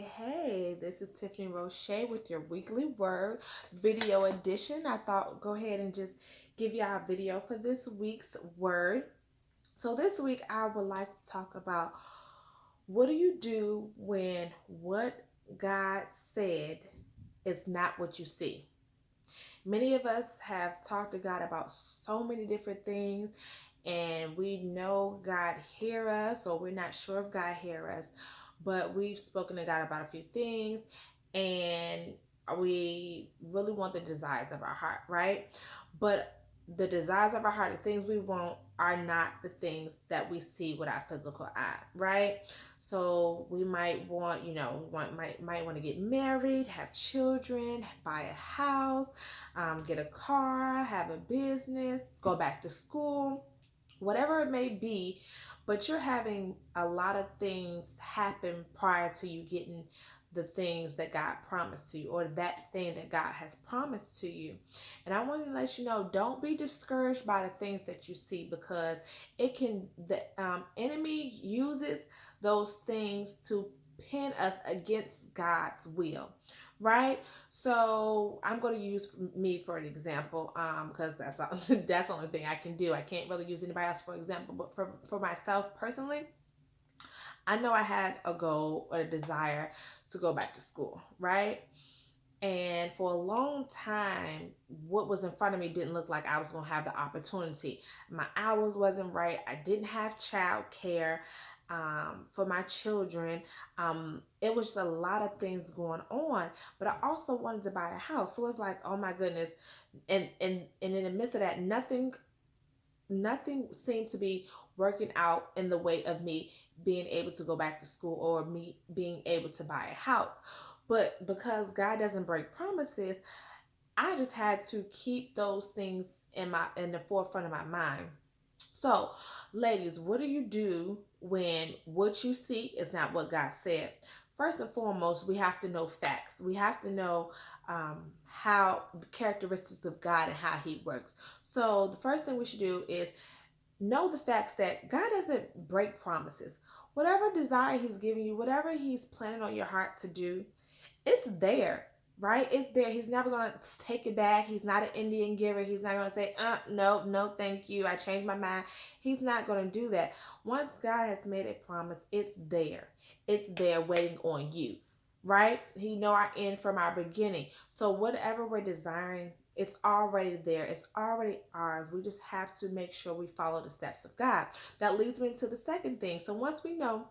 Hey, this is Tiffany Roche with your weekly word video edition. I thought go ahead and just give you our video for this week's word. So this week I would like to talk about what do you do when what God said is not what you see. Many of us have talked to God about so many different things, and we know God hear us, or we're not sure if God hear us, but we've spoken to God about a few things, and we really want the desires of our heart, right? But the desires of our heart, the things we want, are not the things that we see with our physical eye, right? So we might want, might want to get married, have children, buy a house, get a car, have a business, go back to school, whatever it may be. But you're having a lot of things happen prior to you getting the things that God promised to you, or that thing that God has promised to you. And I want to let you know, don't be discouraged by the things that you see, because the enemy uses those things to pin us against God's will, right? So I'm going to use me for an example, because that's the only thing I can do. I can't really use anybody else for example, but for myself personally, I know I had a goal or a desire to go back to school, right? And for a long time, what was in front of me didn't look like I was going to have the opportunity. My hours wasn't right. I didn't have child care for my children. It was just a lot of things going on. But I also wanted to buy a house. So it's like, oh my goodness. And in the midst of that, nothing seemed to be working out in the way of me being able to go back to school, or me being able to buy a house. But because God doesn't break promises, I just had to keep those things in the forefront of my mind. So, ladies, what do you do when what you see is not what God said? First and foremost, we have to know facts. We have to know how the characteristics of God and how He works. So, the first thing we should do is know the facts that God doesn't break promises. Whatever desire He's giving you, whatever He's planning on your heart to do, it's there, right? It's there. He's never going to take it back. He's not an Indian giver. He's not going to say, no, no, thank you. I changed my mind. He's not going to do that. Once God has made a promise, it's there. It's there waiting on you, right? He know our end from our beginning. So whatever we're desiring, it's already there. It's already ours. We just have to make sure we follow the steps of God. That leads me into the second thing. So once we know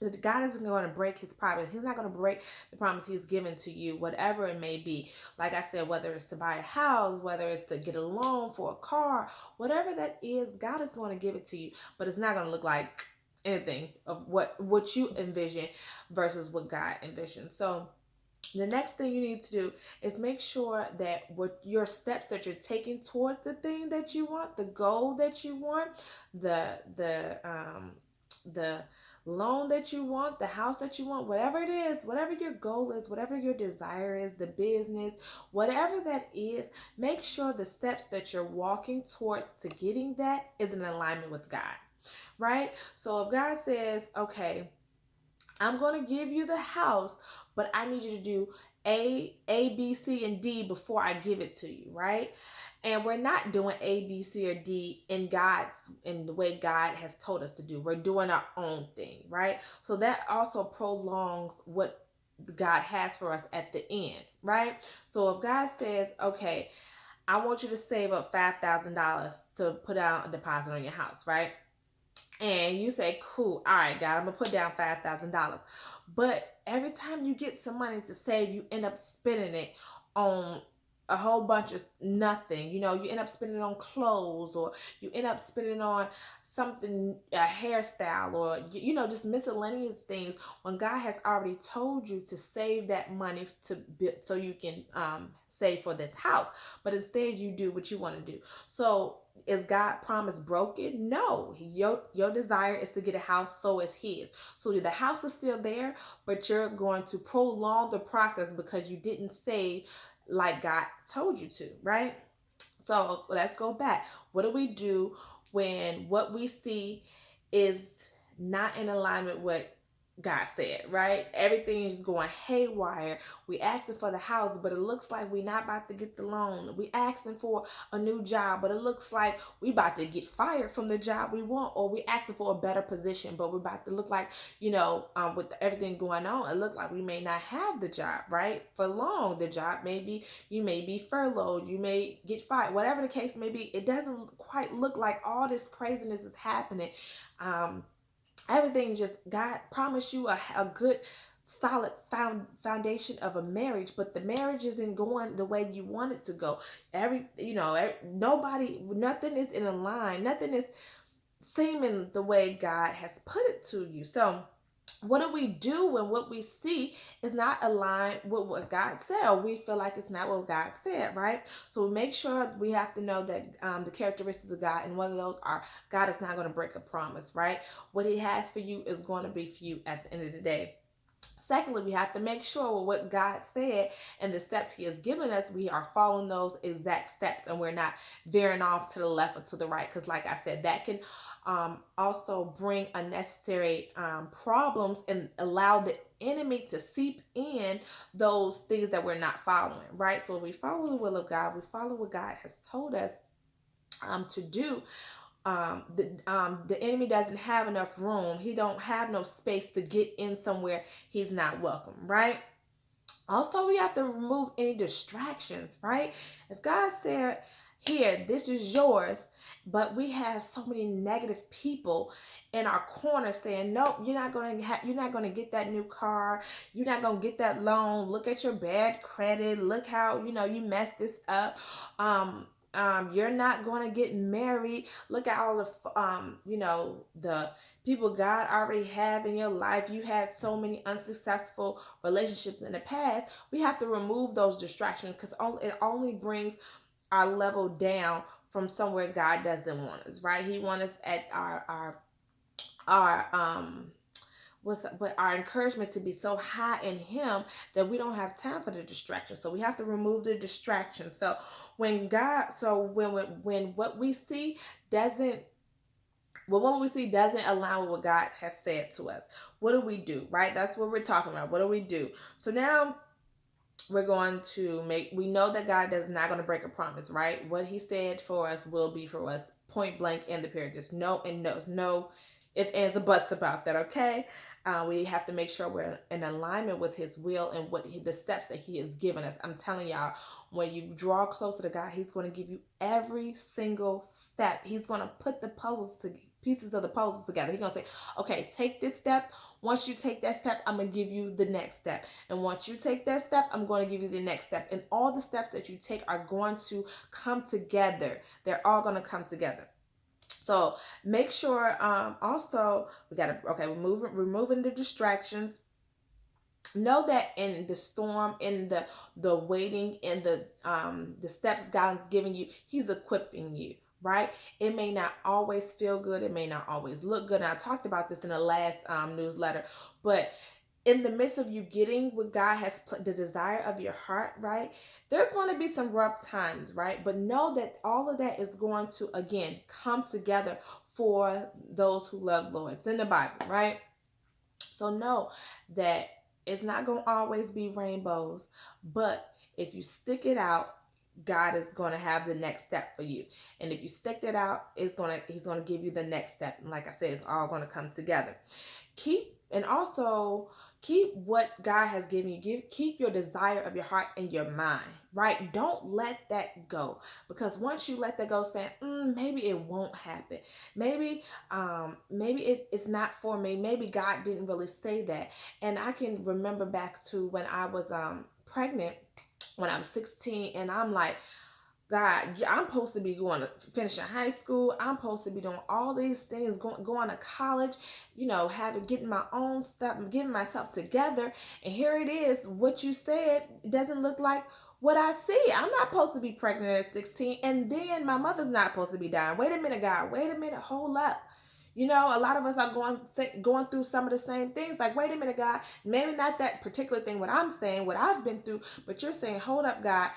that God isn't going to break His promise, He's not going to break the promise He's given to you, whatever it may be. Like I said, whether it's to buy a house, whether it's to get a loan for a car, whatever that is, God is going to give it to you. But it's not going to look like anything of what you envision versus what God envisioned. So the next thing you need to do is make sure that what your steps that you're taking towards the thing that you want, the goal that you want, the loan that you want, the house that you want, whatever it is, whatever your goal is, whatever your desire is, the business, whatever that is, make sure the steps that you're walking towards to getting that is in alignment with God, right? So if God says, okay, I'm going to give you the house, but I need you to do A, B, C, and D before I give it to you, right? And we're not doing A, B, C, or D in the way God has told us to do. We're doing our own thing, right? So that also prolongs what God has for us at the end, right? So if God says, okay, I want you to save up $5,000 to put out a deposit on your house, right? And you say, cool, all right, God, I'm gonna put down $5,000. But every time you get some money to save, you end up spending it on a whole bunch of nothing. You end up spending it on clothes, or you end up spending on something, a hairstyle, or just miscellaneous things, when God has already told you to save that money so you can save for this house. But instead you do what you want to do. So is God promise broken? No. Your desire is to get a house, so is His. So the house is still there, but you're going to prolong the process because you didn't save like God told you to, right? So let's go back. What do we do when what we see is not in alignment with God said, right? Everything is going haywire. We asking for the house, but it looks like we not about to get the loan. We asking for a new job, but it looks like we about to get fired from the job we want, or we asking for a better position, but we're about to look like, with everything going on, it looks like we may not have the job, right? For long, the job may be, you may be furloughed, you may get fired, whatever the case may be. It doesn't quite look like all this craziness is happening. Everything just, God promised you a good solid foundation of a marriage, but the marriage isn't going the way you want it to go. Nobody, nothing is in a line, nothing is seeming the way God has put it to you. So what do we do when what we see is not aligned with what God said, or we feel like it's not what God said, right? So we make sure we have to know that the characteristics of God, and one of those are God is not going to break a promise, right? What He has for you is going to be for you at the end of the day. Secondly, we have to make sure what God said and the steps He has given us, we are following those exact steps, and we're not veering off to the left or to the right. Because like I said, that can also bring unnecessary problems and allow the enemy to seep in those things that we're not following, right? So if we follow the will of God, we follow what God has told us to do. The enemy doesn't have enough room. He don't have no space to get in somewhere he's not welcome, right? Also, we have to remove any distractions, right? If God said, here, this is yours, but we have so many negative people in our corner saying, nope, you're not gonna get that new car, you're not gonna get that loan, look at your bad credit, look how you messed this up. You're not going to get married. Look at all the people God already have in your life. You had so many unsuccessful relationships in the past. We have to remove those distractions, because it only brings our level down from somewhere God doesn't want us, right? He wants us at our but our encouragement to be so high in Him that we don't have time for the distraction. So we have to remove the distraction. So when what we see doesn't what we see doesn't align with what God has said to us, what do we do, right? That's what we're talking about. What do we do? So now we're going to we know that God is not going to break a promise, right? What He said for us will be for us, point blank, in the period. There's no and no's, no if, ands, or buts about that, okay? We have to make sure we're in alignment with His will and the steps that He has given us. I'm telling y'all, when you draw closer to God, He's going to give you every single step. He's going to put the pieces of the puzzles together. He's going to say, okay, take this step. Once you take that step, I'm going to give you the next step. And once you take that step, I'm going to give you the next step. And all the steps that you take are going to come together. They're all going to come together. So make sure also we're removing the distractions. Know that in the storm, in the waiting, in the steps God's giving you, He's equipping you, right? It may not always feel good, it may not always look good. And I talked about this in the last newsletter, but in the midst of you getting what God has put, the desire of your heart, right? There's going to be some rough times, right? But know that all of that is going to, again, come together for those who love Lord. It's in the Bible, right? So know that it's not going to always be rainbows, but if you stick it out, God is going to have the next step for you. And if you stick it out, He's going to give you the next step. And like I said, it's all going to come together. Keep what God has given you. Keep your desire of your heart in your mind, right? Don't let that go, because once you let that go, saying, maybe it won't happen. Maybe it's not for me. Maybe God didn't really say that. And I can remember back to when I was pregnant when I was 16, and I'm like, God, I'm supposed to be finishing high school. I'm supposed to be doing all these things, going to college, getting my own stuff, getting myself together. And here it is. What you said doesn't look like what I see. I'm not supposed to be pregnant at 16. And then my mother's not supposed to be dying. Wait a minute, God. Wait a minute. Hold up. A lot of us are going through some of the same things. Like, wait a minute, God. Maybe not that particular thing, what I'm saying, what I've been through, but you're saying, hold up, God.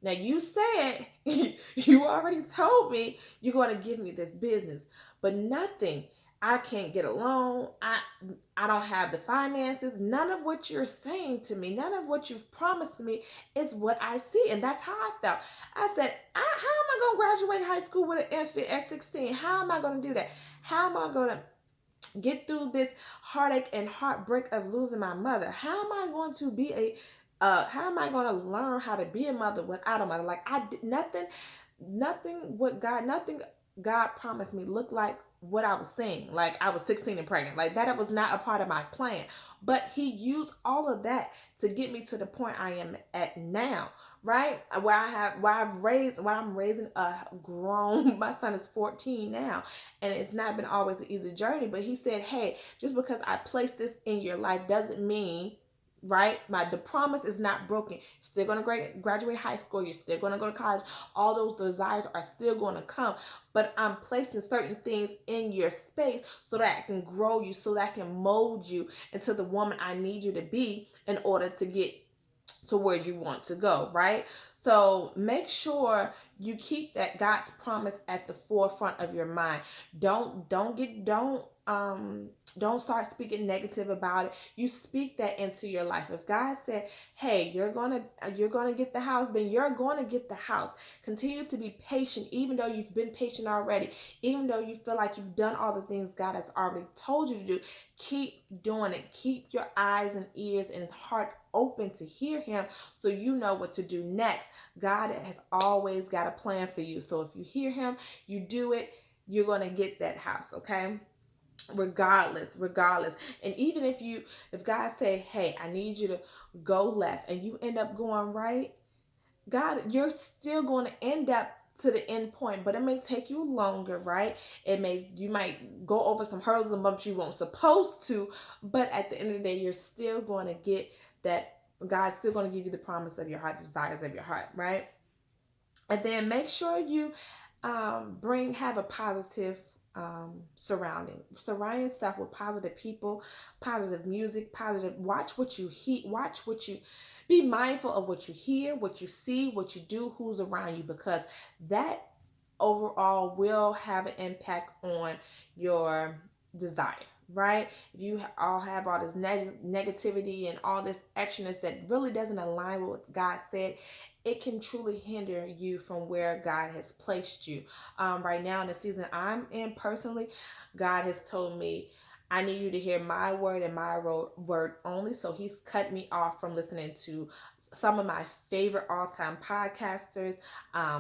Now, you said, you already told me you're going to give me this business, but nothing I can't get a loan. I don't have the finances. None of what you're saying to me, none of what you've promised me is what I see. And that's how I felt. I said, how am I going to graduate high school with an infant at 16? How am I going to do that? How am I going to get through this heartache and heartbreak of losing my mother? How am I going to be how am I going to learn how to be a mother without a mother? Like, I did nothing God promised me looked like what I was saying. Like, I was 16 and pregnant. Like, that it was not a part of my plan. But he used all of that to get me to the point I am at now, right? Where I'm raising a grown, my son is 14 now, and it's not been always an easy journey. But he said, hey, just because I placed this in your life doesn't mean, right, the promise is not broken. You're still going to graduate high school. You're still going to go to college. All those desires are still going to come. But I'm placing certain things in your space so that I can grow you, so that I can mold you into the woman I need you to be in order to get to where you want to go, right? So make sure you keep that God's promise at the forefront of your mind. Don't start speaking negative about it. You speak that into your life. If God said, hey, you're gonna get the house, then you're gonna get the house. Continue to be patient, even though you've been patient already, even though you feel like you've done all the things God has already told you to do. Keep doing it. Keep your eyes and ears and heart open to hear him, so you know what to do next. God has always got a plan for you. So if you hear him, you do it, you're going to get that house, okay? Regardless. And even if God say, hey, I need you to go left, and you end up going right, God, you're still going to end up to the end point, but it may take you longer, right? You might go over some hurdles and bumps you weren't supposed to, but at the end of the day, you're still going to get that. God's still going to give you the promise of your heart, desires of your heart, right? And then make sure you have a positive surround yourself with positive people, positive music, positive. Watch what you hear. Be mindful of what you hear, what you see, what you do, who's around you, because that overall will have an impact on your desire, right? If you all have all this negativity and all this actionness that really doesn't align with what God said, it can truly hinder you from where God has placed you. Right now in the season I'm in personally, God has told me, I need you to hear my word and my word only. So he's cut me off from listening to some of my favorite all-time podcasters,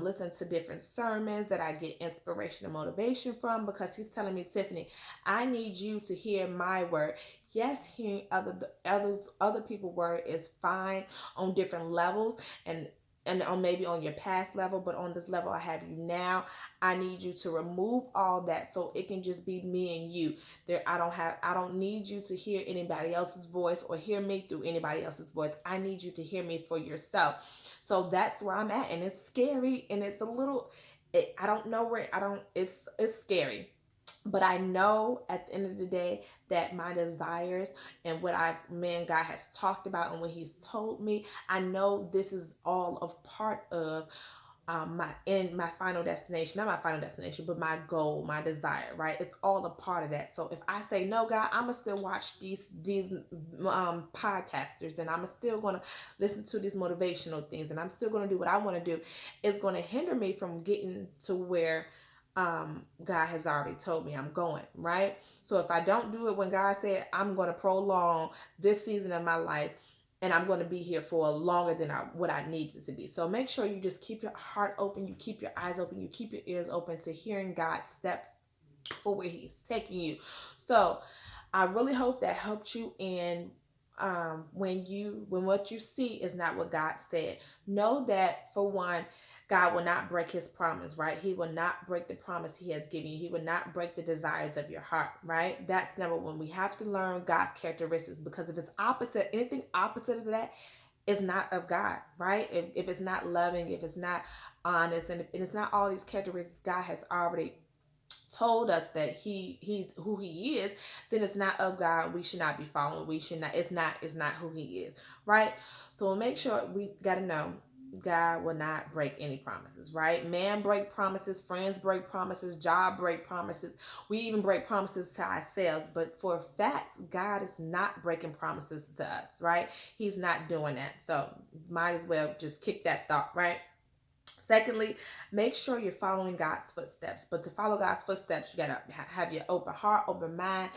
listen to different sermons that I get inspiration and motivation from, because he's telling me, Tiffany, I need you to hear my word. Yes, hearing other people's word is fine on different levels, and on maybe on your past level, but on this level I have you now, I need you to remove all that so it can just be me and you. I don't need you to hear anybody else's voice or hear me through anybody else's voice. I need you to hear me for yourself. So that's where I'm at, and it's scary, and it's a little, I don't know where, it's scary. But I know at the end of the day that my desires and what God has talked about and what he's told me, I know this is all of part of my final destination, not my final destination, but my goal, my desire, right? It's all a part of that. So if I say, no, God, I'm gonna still watch these podcasters, and I'm still gonna listen to these motivational things, and I'm still gonna do what I want to do, it's gonna hinder me from getting to where God has already told me I'm going, right? So if I don't do it when God said I'm going to prolong this season of my life, and I'm going to be here for longer than what I need it to be. So make sure you just keep your heart open, you keep your eyes open, you keep your ears open to hearing God's steps for where he's taking you. So I really hope that helped you. And when what you see is not what God said, know that, for one, God will not break his promise, right? He will not break the promise he has given you. He will not break the desires of your heart, right? That's number one. We have to learn God's characteristics, because if it's opposite, anything opposite of that is not of God, right? If it's not loving, if it's not honest, and it's not all these characteristics God has already told us that he's who he is, then it's not of God. We should not be following. We should not, it's not who he is, right? So we'll make sure, we got to know, God will not break any promises, right? Man break promises, friends break promises, job break promises. We even break promises to ourselves. But for facts, God is not breaking promises to us, right? He's not doing that. So might as well just kick that thought, right? Secondly, make sure you're following God's footsteps. But to follow God's footsteps, you gotta have your open heart, open mind,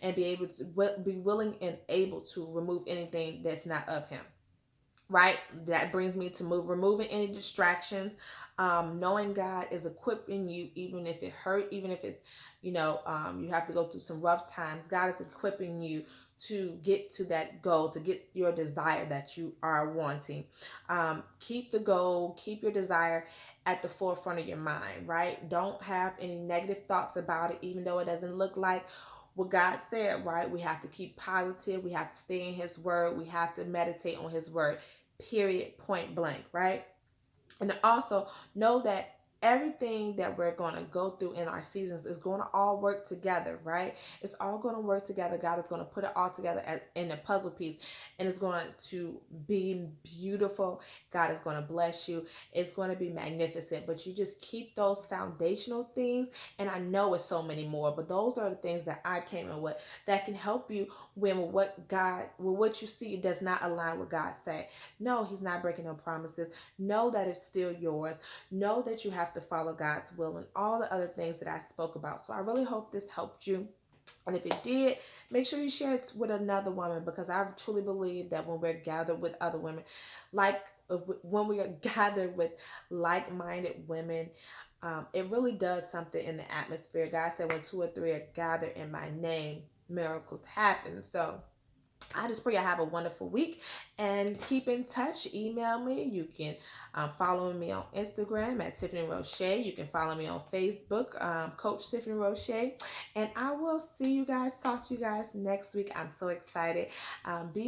and be able to be willing and able to remove anything that's not of Him. Right? That brings me to removing any distractions. Knowing God is equipping you, even if it hurt, even if it's, you have to go through some rough times. God is equipping you to get to that goal, to get your desire that you are wanting. Keep the goal, keep your desire at the forefront of your mind, right? Don't have any negative thoughts about it, even though it doesn't look like what God said, right? We have to keep positive. We have to stay in His word. We have to meditate on His word, period, point blank, right? And also know that everything that we're going to go through in our seasons is going to all work together, right? It's all going to work together. God is going to put it all together in a puzzle piece, and it's going to be beautiful. God is going to bless you. It's going to be magnificent. But you just keep those foundational things, and I know it's so many more, but those are the things that I came in with that can help you when what you see does not align with God said. No, He's not breaking no promises. Know that it's still yours. Know that you have to follow God's will and all the other things that I spoke about. So I really hope this helped you. And if it did, make sure you share it with another woman, because I truly believe that when we're gathered with other women, like when we are gathered with like-minded women, it really does something in the atmosphere. God said when two or three are gathered in my name, miracles happen. So I just pray I have a wonderful week, and keep in touch. Email me. You can follow me on Instagram at Tiffany Roche. You can follow me on Facebook, Coach Tiffany Roche. And I will see you guys, talk to you guys next week. I'm so excited. Be